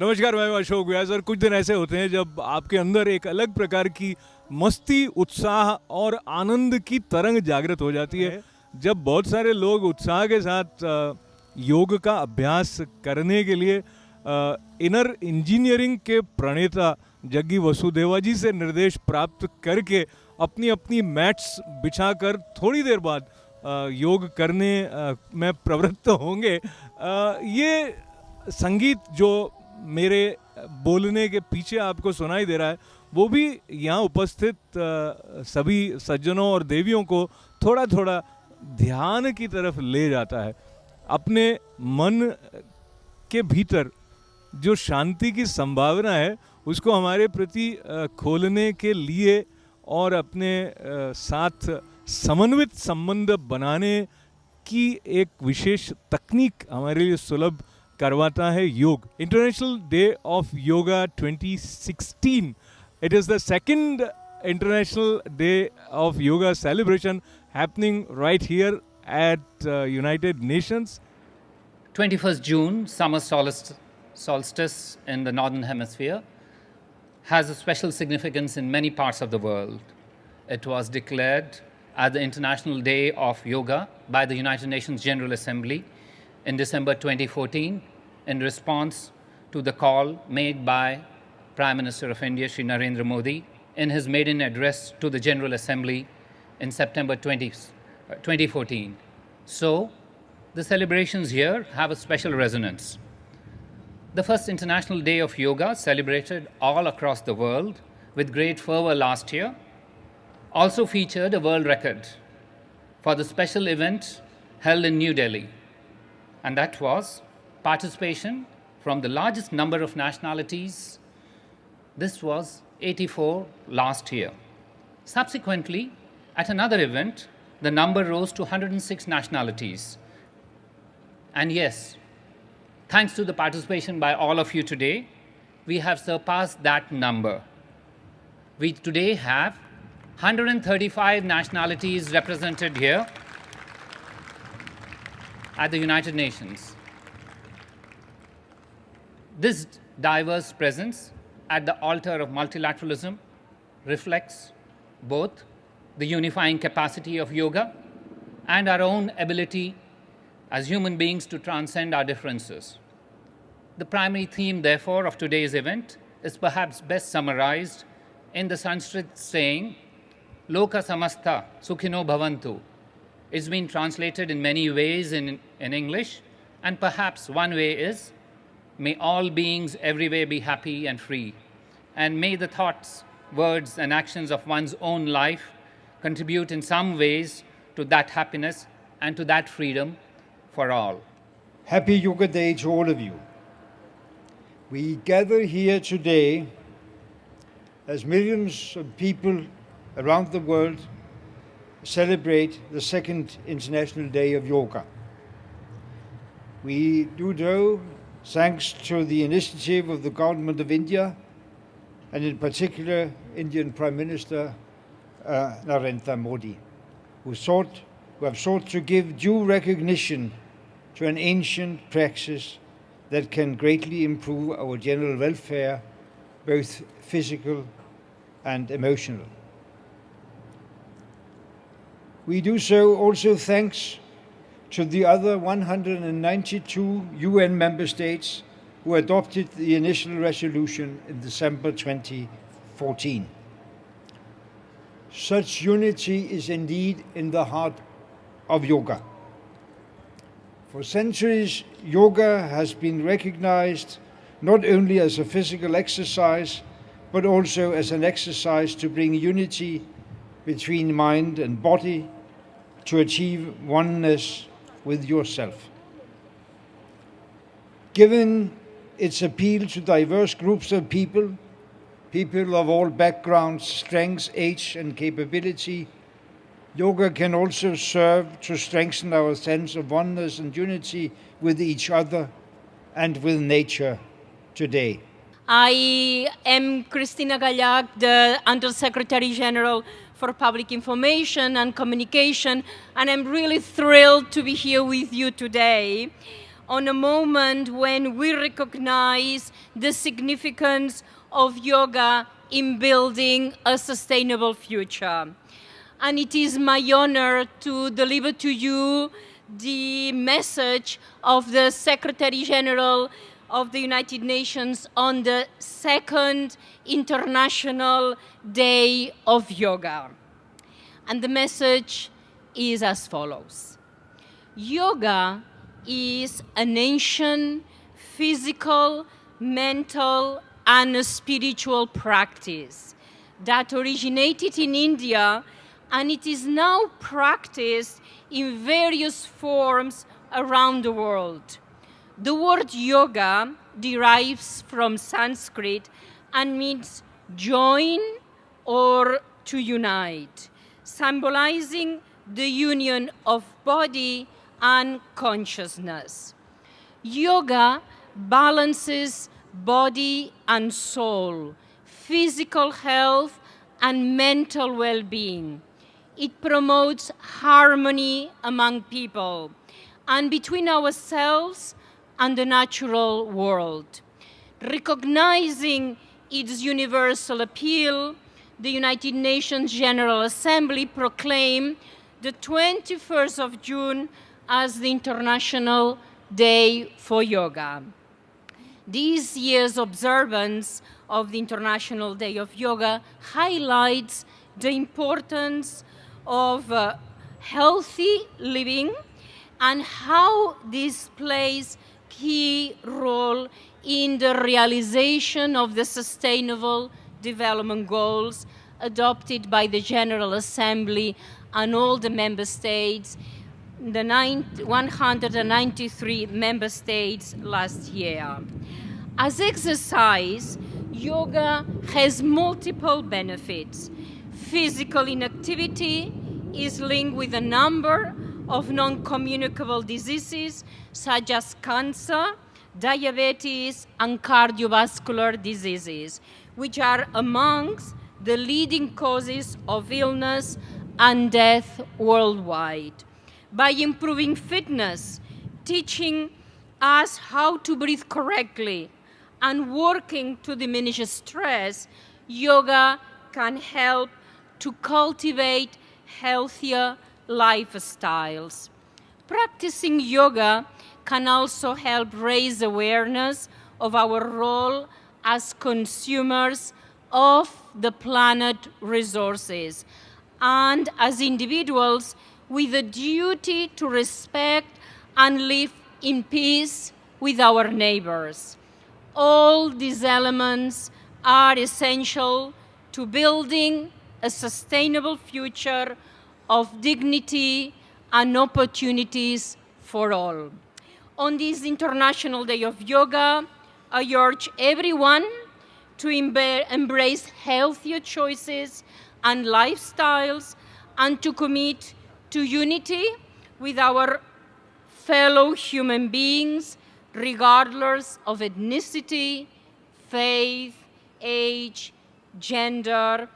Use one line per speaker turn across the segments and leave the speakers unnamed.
नमस्कार, मैं अशोक व्यास। और कुछ दिन ऐसे होते हैं जब आपके अंदर एक अलग प्रकार की मस्ती, उत्साह और आनंद की तरंग जागृत हो जाती है। जब बहुत सारे लोग उत्साह के साथ योग का अभ्यास करने के लिए इनर इंजीनियरिंग के प्रणेता जग्गी वसुदेवा जी से निर्देश प्राप्त करके अपनी अपनी मैट्स बिछाकर थोड़ी देर बाद योग करने में प्रवृत्त होंगे। ये संगीत जो मेरे बोलने के पीछे आपको सुनाई दे रहा है, वो भी यहाँ उपस्थित सभी सज्जनों और देवियों को थोड़ा थोड़ा ध्यान की तरफ ले जाता है। अपने मन के भीतर जो शांति की संभावना है उसको हमारे प्रति खोलने के लिए और अपने साथ समन्वित संबंध बनाने की एक विशेष तकनीक हमारे लिए सुलभ करवाता है योग। International day of yoga 2016. It is the second International Day of Yoga celebration happening right here at United Nations.
21st June, summer solstice in the Northern Hemisphere, has a special significance in many parts of the world. It was declared as the International Day of Yoga by the United Nations General Assembly in December 2014 in response to the call made by Prime Minister of India, Shri Narendra Modi, in his maiden address to the General Assembly in September 2014. So, the celebrations here have a special resonance. The first International Day of Yoga, celebrated all across the world with great fervor last year, also featured a world record for the special event held in New Delhi, and that was participation from the largest number of nationalities. This was 84 last year. Subsequently, at another event, the number rose to 106 nationalities. And yes, thanks to the participation by all of you today, we have surpassed that number. We today have 135 nationalities represented here at the United Nations. This diverse presence at the altar of multilateralism reflects both the unifying capacity of yoga and our own ability as human beings to transcend our differences. The primary theme, therefore, of today's event is perhaps best summarized in the Sanskrit saying, Loka samasta sukhino bhavantu. It's been translated in many ways in English, and perhaps one way is, may all beings everywhere be happy and free, and may the thoughts, words, and actions of one's own life contribute in some ways to that happiness and to that freedom for all.
Happy Yoga Day to all of you. We gather here today as millions of people around the world celebrate the second International Day of Yoga. We do so thanks to the initiative of the Government of India, and in particular Indian Prime Minister Narendra Modi, who have sought to give due recognition to an ancient praxis that can greatly improve our general welfare, both physical and emotional. We do so also thanks to the other 192 UN member states who adopted the initial resolution in December 2014. Such unity is indeed in the heart of yoga. For centuries, yoga has been recognized not only as a physical exercise, but also as an exercise to bring unity between mind and body, to achieve oneness with yourself. Given its appeal to diverse groups of people of all backgrounds, strengths, age, and capability, yoga can also serve to strengthen our sense of oneness and unity with each other and with nature today.
I am Cristina Gallag, the Undersecretary General for Public Information and Communication, and I'm really thrilled to be here with you today on a moment when we recognize the significance of yoga in building a sustainable future. And it is my honor to deliver to you the message of the Secretary General of the United Nations on the second International Day of Yoga. And the message is as follows. Yoga is an ancient physical, mental, and spiritual practice that originated in India, and it is now practiced in various forms around the world. The word yoga derives from Sanskrit and means join or to unite, symbolizing the union of body and consciousness. Yoga balances body and soul, physical health and mental well-being. It promotes harmony among people and between ourselves and the natural world. Recognizing its universal appeal, the United Nations General Assembly proclaimed the 21st of June as the International Day for Yoga. This year's observance of the International Day of Yoga highlights the importance of healthy living and how this plays key role in the realization of the Sustainable Development Goals adopted by the General Assembly and all the member states, the 193 member states last year. As exercise, yoga has multiple benefits. Physical inactivity is linked with a number of non-communicable diseases such as cancer, diabetes, and cardiovascular diseases, which are amongst the leading causes of illness and death worldwide. By improving fitness, teaching us how to breathe correctly, and working to diminish stress, yoga can help to cultivate healthier lifestyles. Practicing yoga can also help raise awareness of our role as consumers of the planet resources and as individuals with a duty to respect and live in peace with our neighbors. All these elements are essential to building a sustainable future of dignity and opportunities for all. On this International Day of Yoga, I urge everyone to embrace healthier choices and lifestyles and to commit to unity with our fellow human beings, regardless of ethnicity, faith, age, gender,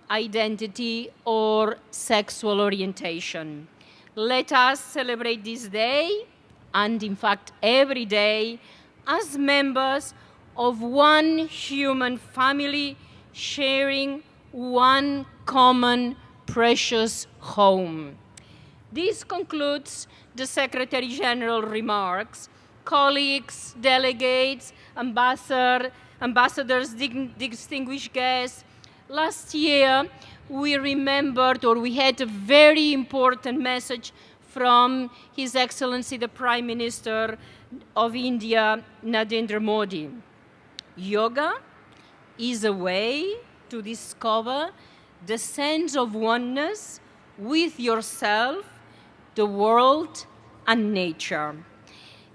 identity, or sexual orientation. Let us celebrate this day, and in fact every day, as members of one human family sharing one common precious home. This concludes the Secretary General remarks. Colleagues, delegates, ambassadors, distinguished guests, last year we remembered, or we had a very important message from His Excellency the Prime Minister of India, Narendra Modi. Yoga is a way to discover the sense of oneness with yourself, the world, and nature.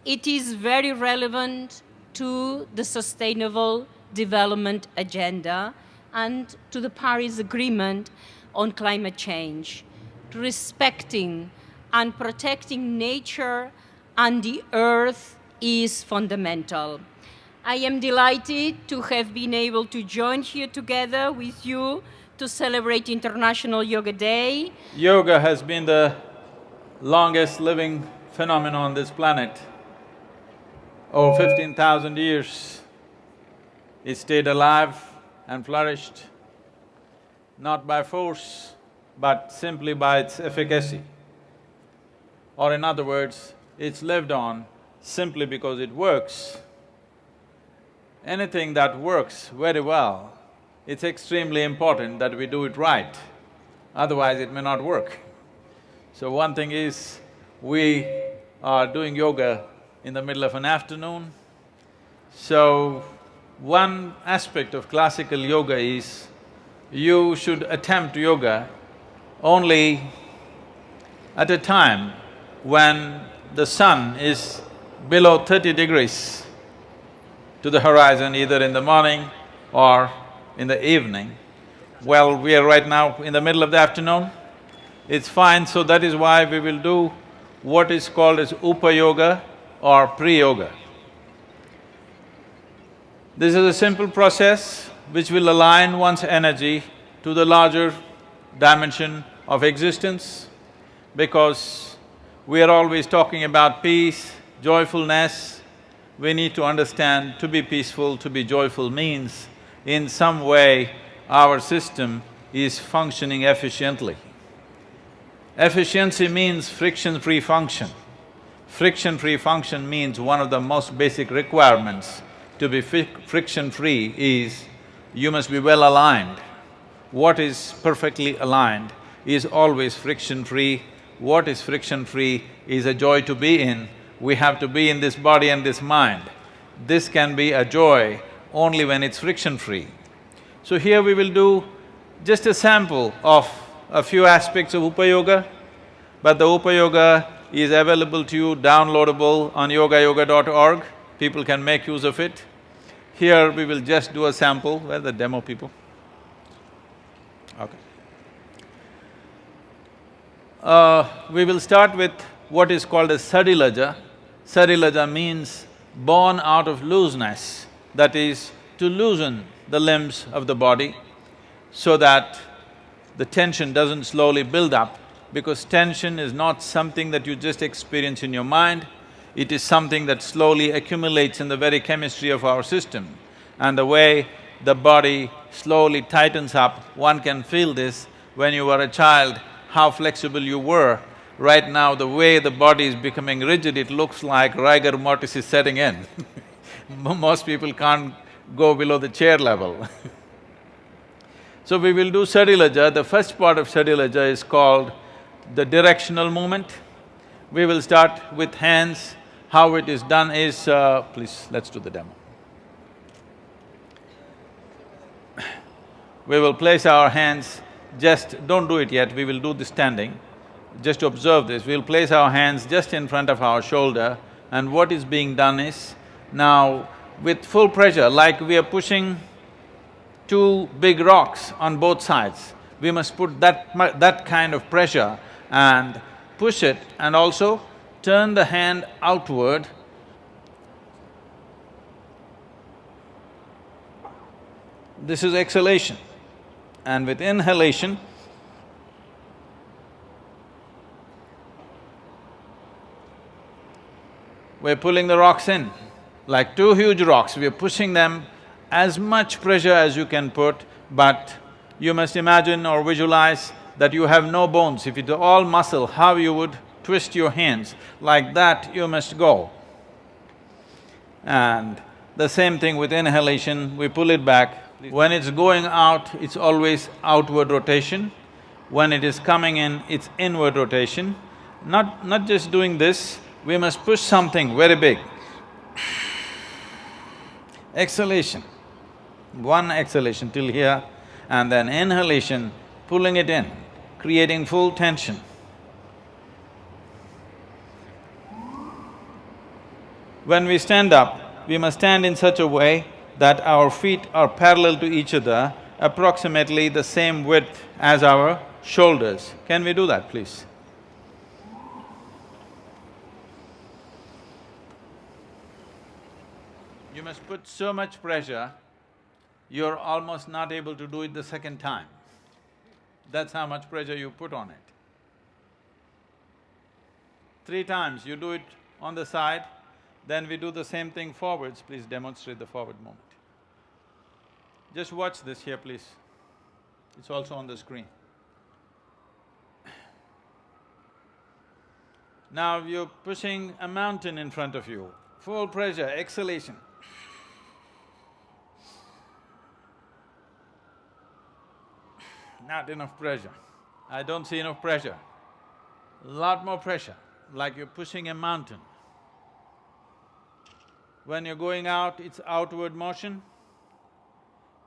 It is very relevant to the Sustainable Development Agenda and to the Paris Agreement on climate change. Respecting and protecting nature and the earth is fundamental. I am delighted to have been able to join here together with you to celebrate International Yoga Day.
Yoga has been the longest living phenomenon on this planet. over 15,000 years, it stayed alive and flourished, not by force, but simply by its efficacy. Or in other words, it's lived on simply because it works. Anything that works very well, it's extremely important that we do it right, otherwise it may not work. So one thing is, we are doing yoga in the middle of an afternoon. So, one aspect of classical yoga is, you should attempt yoga only at a time when the sun is below 30 degrees to the horizon, either in the morning or in the evening. Well, we are right now in the middle of the afternoon, it's fine, so that is why we will do what is called as Upa Yoga or Pre-Yoga. This is a simple process which will align one's energy to the larger dimension of existence, because we are always talking about peace, joyfulness. We need to understand to be peaceful, to be joyful means in some way our system is functioning efficiently. Efficiency means friction-free function. Friction-free function means one of the most basic requirements to be friction-free is you must be well aligned. What is perfectly aligned is always friction-free. What is friction-free is a joy to be in. We have to be in this body and this mind. This can be a joy only when it's friction-free. So here we will do just a sample of a few aspects of Upa Yoga, but the Upa Yoga is available to you, downloadable on yogayoga.org. People can make use of it. Here we will just do a sample. Where are the demo people? Okay. We will start with what is called as Sadilaja. Sadilaja means born out of looseness, that is, to loosen the limbs of the body so that the tension doesn't slowly build up, because tension is not something that you just experience in your mind, it is something that slowly accumulates in the very chemistry of our system. And the way the body slowly tightens up, one can feel this when you were a child, how flexible you were. Right now, the way the body is becoming rigid, it looks like rigor mortis is setting in. Most people can't go below the chair level. So we will do Sadilaja. The first part of Sadilaja is called the directional movement. We will start with hands. How it is done is… please, let's do the demo. We will place our hands, don't do it yet, we will do this standing. Just to observe this, we'll place our hands just in front of our shoulder, and what is being done is, now with full pressure, like we are pushing two big rocks on both sides, we must put that kind of pressure and push it, and also turn the hand outward. This is exhalation. And with inhalation, we're pulling the rocks in. Like two huge rocks, we're pushing them as much pressure as you can put, but you must imagine or visualize that you have no bones. If it's all muscle, how you would twist your hands, like that you must go. And the same thing with inhalation, we pull it back. When it's going out, it's always outward rotation. When it is coming in, it's inward rotation. Not just doing this, we must push something very big. Exhalation, one exhalation till here, and then inhalation, pulling it in, creating full tension. When we stand up, we must stand in such a way that our feet are parallel to each other, approximately the same width as our shoulders. Can we do that, please? You must put so much pressure, you're almost not able to do it the second time. That's how much pressure you put on it. 3 times you do it on the side, Then we do the same thing forwards. Please demonstrate the forward movement. Just watch this here, please. It's also on the screen. Now you're pushing a mountain in front of you, full pressure, exhalation. Not enough pressure. I don't see enough pressure. Lot more pressure, like you're pushing a mountain. When you're going out, it's outward motion.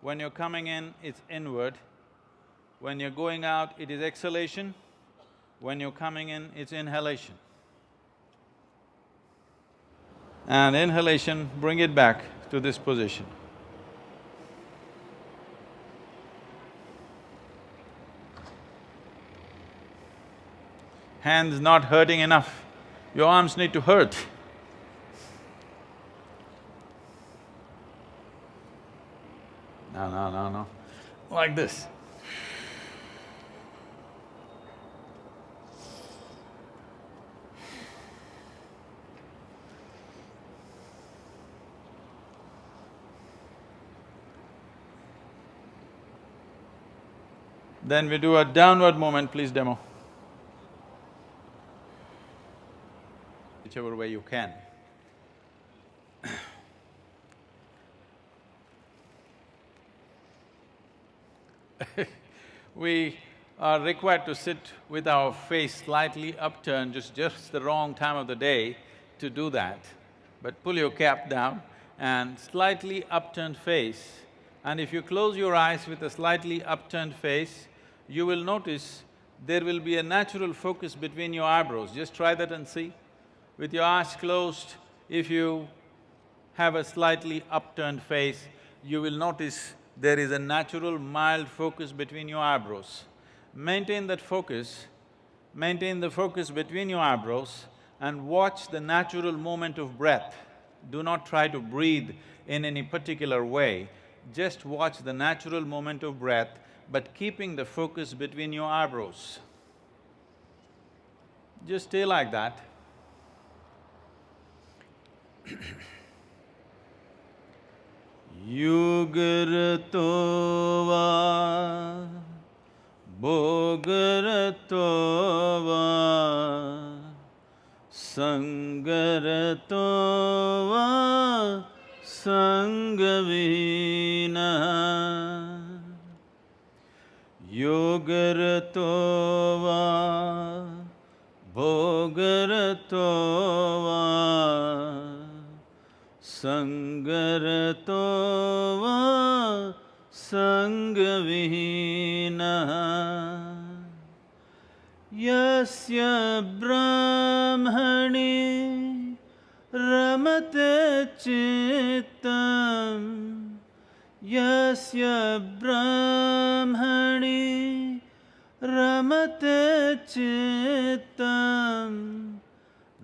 When you're coming in, it's inward. When you're going out, it is exhalation. When you're coming in, it's inhalation. And inhalation, bring it back to this position. Hands not hurting enough, your arms need to hurt. No, like this. Then we do a downward movement, please demo. Whichever way you can. We are required to sit with our face slightly upturned, just the wrong time of the day to do that. But pull your cap down and slightly upturned face. And if you close your eyes with a slightly upturned face, you will notice there will be a natural focus between your eyebrows. Just try that and see. With your eyes closed, if you have a slightly upturned face, you will notice there is a natural mild focus between your eyebrows. Maintain that focus, maintain the focus between your eyebrows and watch the natural movement of breath. Do not try to breathe in any particular way, just watch the natural movement of breath, but keeping the focus between your eyebrows. Just stay like that. Yugaratova Bhogaratova Sangaratova Sangavina Yogaratova Bhogaratova Sangaratova Sangavina Yasya Brahmani Ramate Chittam Yasya Brahmani Ramate Chittam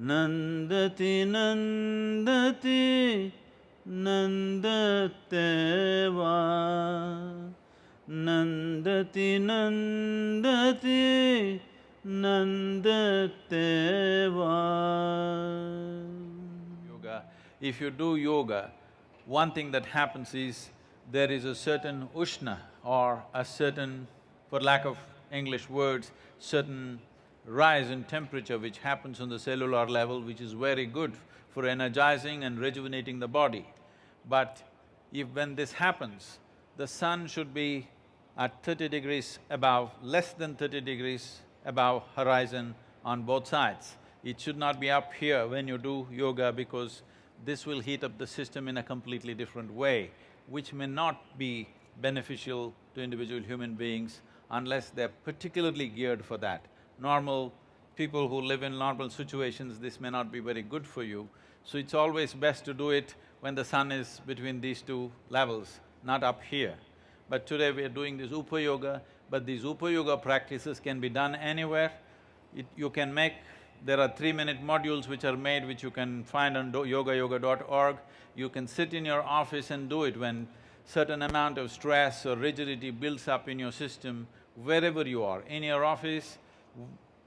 Nandati Nandati Nandateva Nandati Nandati Nandateva. Yoga. If you do yoga, one thing that happens is there is a certain ushna or a certain, for lack of English words, certain rise in temperature which happens on the cellular level, which is very good for energizing and rejuvenating the body. But if when this happens, the sun should be at 30 degrees above, less than 30 degrees above horizon on both sides. It should not be up here when you do yoga because this will heat up the system in a completely different way, which may not be beneficial to individual human beings unless they're particularly geared for that. Normal people who live in normal situations, this may not be very good for you. So it's always best to do it when the sun is between these two levels, not up here. But today we are doing this Upa Yoga, but these Upa Yoga practices can be done anywhere. You can make… there are 3-minute modules which are made, which you can find on yogayoga.org. You can sit in your office and do it when certain amount of stress or rigidity builds up in your system, wherever you are. In your office,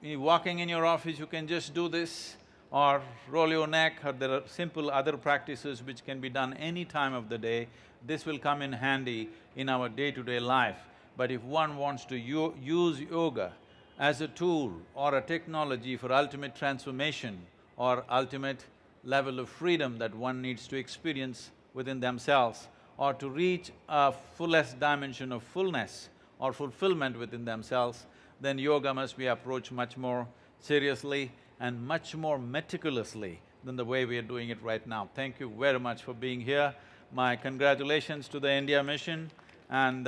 walking in your office, you can just do this, or roll your neck, or there are simple other practices which can be done any time of the day. This will come in handy in our day-to-day life. But if one wants to use yoga as a tool or a technology for ultimate transformation or ultimate level of freedom that one needs to experience within themselves, or to reach a fullest dimension of fullness or fulfillment within themselves, then yoga must be approached much more seriously and much more meticulously than the way we are doing it right now. Thank you very much for being here. My congratulations to the India mission and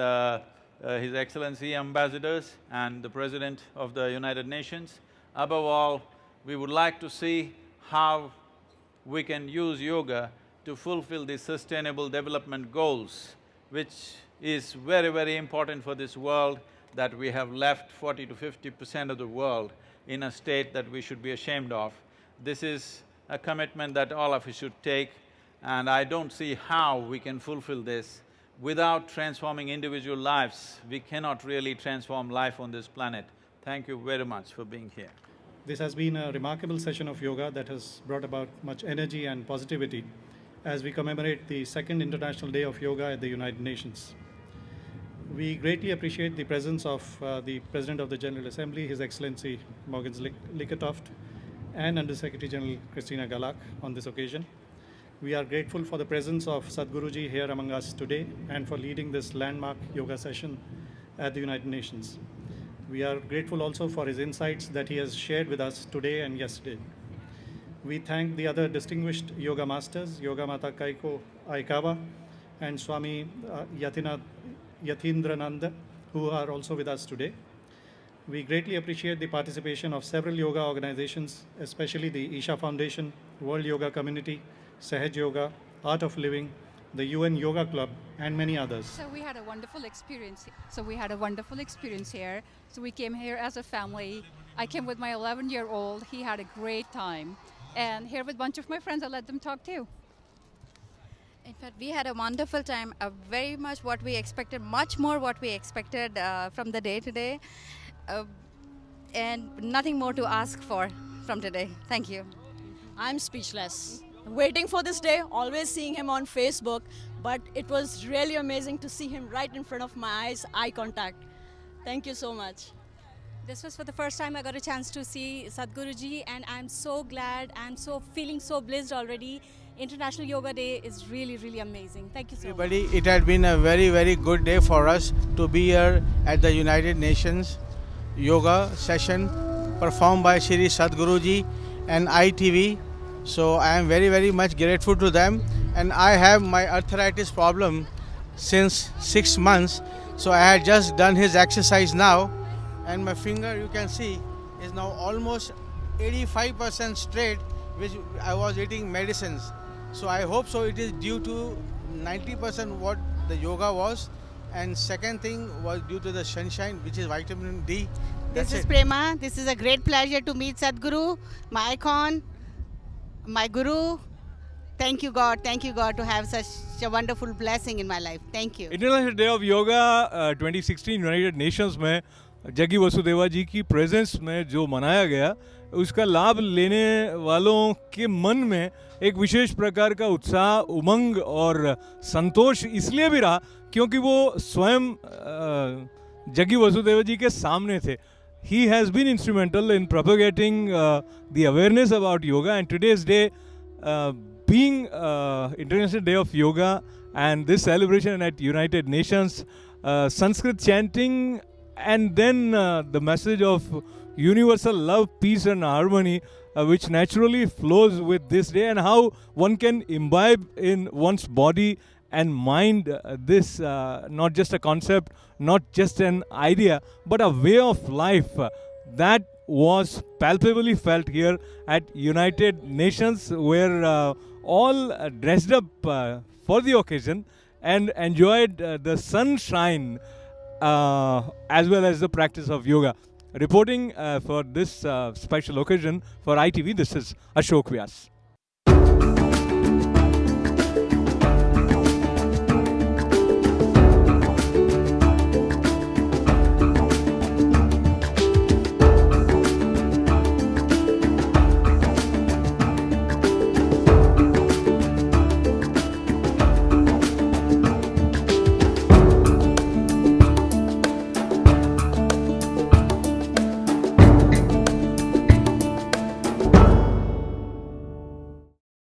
His Excellency ambassadors and the President of the United Nations. Above all, we would like to see how we can use yoga to fulfill the sustainable development goals, which is very, very important for this world, that we have left 40 to 50% of the world in a state that we should be ashamed of. This is a commitment that all of us should take, and I don't see how we can fulfill this without transforming individual lives. We cannot really transform life on this planet. Thank you very much for being here.
This has been a remarkable session of yoga that has brought about much energy and positivity as we commemorate the second International Day of Yoga at the United Nations. We greatly appreciate the presence of the President of the General Assembly, His Excellency Morgan Lickertoft, and Under Secretary General Christina Galak on this occasion. We are grateful for the presence of Sadhguruji here among us today and for leading this landmark yoga session at the United Nations. We are grateful also for his insights that he has shared with us today and yesterday. We thank the other distinguished yoga masters, Yoga Mata Kaiko Aikawa and Swami Yatindrananda, who are also with us today. We greatly appreciate the participation of several yoga organizations, especially the Isha Foundation, World Yoga Community, Sahaj Yoga, Art of Living, the UN Yoga Club, and many others.
So we had a wonderful experience. Here. So we came here as a family. I came with my 11-year-old. He had a great time. And here with a bunch of my friends, I let them talk too.
In fact, we had a wonderful time, very much what we expected, much more what we expected from the day today, and nothing more to ask for from today. Thank you.
I'm speechless. Waiting for this day, always seeing him on Facebook, but it was really amazing to see him right in front of my eyes, eye contact. Thank you so much.
This was for the first time I got a chance to see Sadhguruji, and I'm so glad, feeling so blessed already. International Yoga Day is really, really amazing. Thank you so much.
It had been a very, very good day for us to be here at the United Nations yoga session performed by Shri Sadhguruji and ITV. So I am very, very much grateful to them, and I have my arthritis problem since 6 months. So I had just done his exercise now, and my finger, you can see, is now almost 85% straight, which I was eating medicines. So I hope so it is due to 90% what the yoga was, and second thing was due to the sunshine, which is vitamin D.
This is Prema. This is a great pleasure to meet Sadhguru, my icon, my guru. Thank you God to have such a wonderful blessing in my life. Thank you.
International day of yoga 2016 United Nations में जग्गी वसुदेवा जी की presence में जो मनाया गया, उसका लाभ लेने वालों के मन में एक विशेष प्रकार का उत्साह, उमंग और संतोष इसलिए भी रहा क्योंकि वो स्वयं जग्गी वसुदेवा जी के सामने थे. He has been instrumental in propagating the awareness about yoga, and today's day being International Day of Yoga and this celebration at United Nations, Sanskrit chanting, and then the message of universal love, peace and harmony, which naturally flows with this day, and how one can imbibe in one's body and mind this not just a concept, not just an idea, but a way of life that was palpably felt here at United Nations, where all dressed up for the occasion and enjoyed the sunshine as well as the practice of yoga. Reporting for this special occasion for ITV, this is Ashok Vyas.